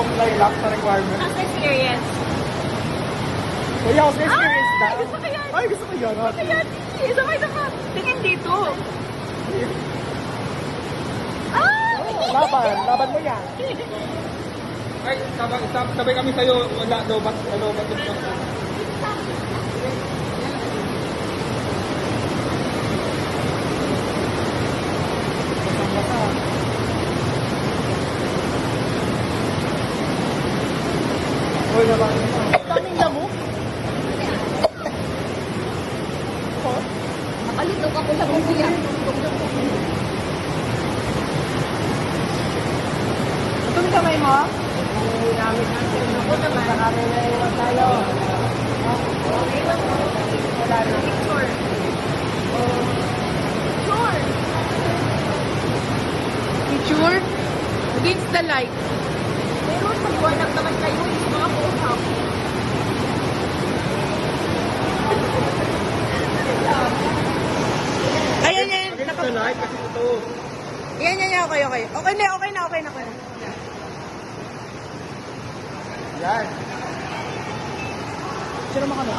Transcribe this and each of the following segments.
mag-comply lang sa requirement. As experience. Kuya, ako sa experience na. Gusto ko yan. Ay, gusto ko yan. Kaya, sabay ka. Tingin dito. Laban mo yan. Ay, sabay kami sa'yo. Wala, lobat yung Uy, naman. Daming damo. Nakalitok ako sa kuya. Ito yung kamay mo? Ginamit natin. Ako naman. Sa kami na iwan tayo. Wala na. Sure. Sure. Picture against the light. Pero pagwanag naman kayo, yung mga puhaw. Ayan, yan. Sa live kasi ito. Yan. Okay. Okay na. Yan. Sino mo kami?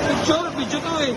Picture, video to eh.